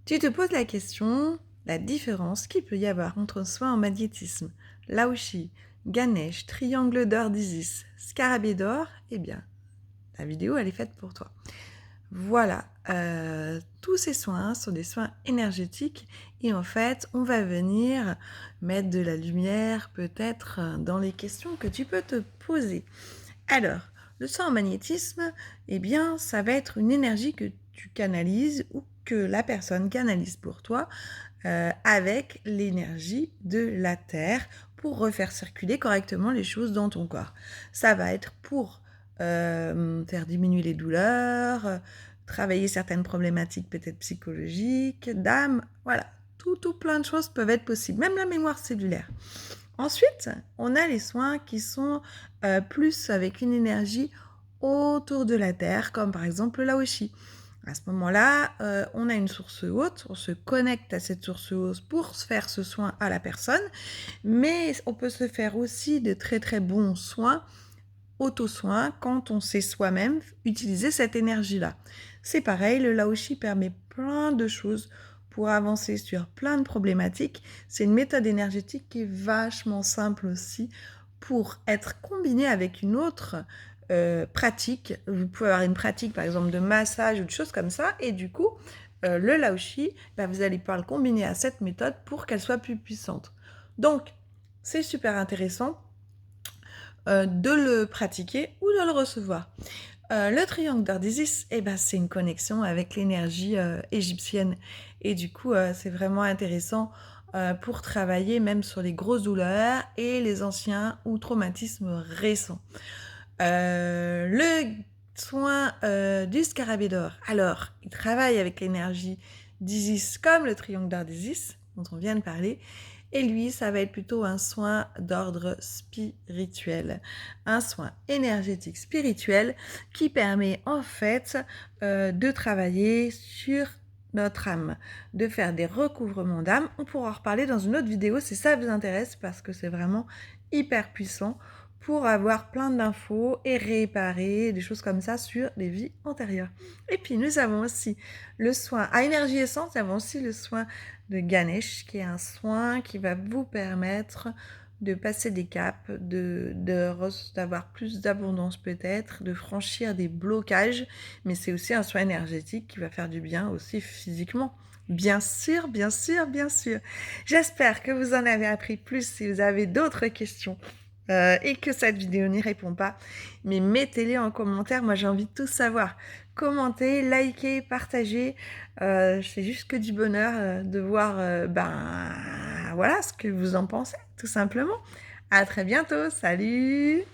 Tu te poses la question, la différence qu'il peut y avoir entre soi en magnétisme, Laoshi, Ganesh, triangle d'or d'Isis, scarabée d'or, eh bien, la vidéo, elle est faite pour toi. Voilà, tous ces soins sont des soins énergétiques et en fait, on va venir mettre de la lumière peut-être dans les questions que tu peux te poser. Alors, le soin en magnétisme, eh bien, ça va être une énergie que tu canalises ou que la personne canalise pour toi avec l'énergie de la Terre pour refaire circuler correctement les choses dans ton corps. Ça va être pour faire diminuer les douleurs, travailler certaines problématiques peut-être psychologiques, d'âme, voilà. Tout plein de choses peuvent être possibles, même la mémoire cellulaire. Ensuite, on a les soins qui sont plus avec une énergie autour de la Terre, comme par exemple le Laoshi. À ce moment-là, on a une source haute, on se connecte à cette source haute pour faire ce soin à la personne, mais on peut se faire aussi de très très bons soins, auto-soins, quand on sait soi-même utiliser cette énergie-là. C'est pareil, le Laoshi permet plein de choses pour avancer sur plein de problématiques. C'est une méthode énergétique qui est vachement simple aussi pour être combinée avec une autre pratique. Vous pouvez avoir une pratique par exemple de massage ou de choses comme ça et du coup le Laoshi, vous allez pouvoir le combiner à cette méthode pour qu'elle soit plus puissante. Donc c'est super intéressant de le pratiquer ou de le recevoir. Le triangle d'or d'Isis, c'est une connexion avec l'énergie égyptienne. Et du coup, c'est vraiment intéressant pour travailler même sur les grosses douleurs et les anciens ou traumatismes récents. Le soin du scarabée d'or. Alors, il travaille avec l'énergie d'Isis comme le triangle d'or d'Isis, dont on vient de parler. Et lui, ça va être plutôt un soin d'ordre spirituel, un soin énergétique spirituel qui permet en fait de travailler sur notre âme, de faire des recouvrements d'âme. On pourra en reparler dans une autre vidéo si ça vous intéresse parce que c'est vraiment hyper puissant pour avoir plein d'infos et réparer des choses comme ça sur les vies antérieures. Et puis nous avons aussi le soin à énergie essence, nous avons aussi le soin de Ganesh, qui est un soin qui va vous permettre de passer des caps, d'avoir plus d'abondance peut-être, de franchir des blocages, mais c'est aussi un soin énergétique qui va faire du bien aussi physiquement. Bien sûr, bien sûr, bien sûr. J'espère que vous en avez appris plus si vous avez d'autres questions. Et que cette vidéo n'y répond pas, mais mettez-les en commentaire, moi j'ai envie de tout savoir. Commentez, likez, partagez, c'est juste que du bonheur de voir voilà ce que vous en pensez, tout simplement. À très bientôt, salut!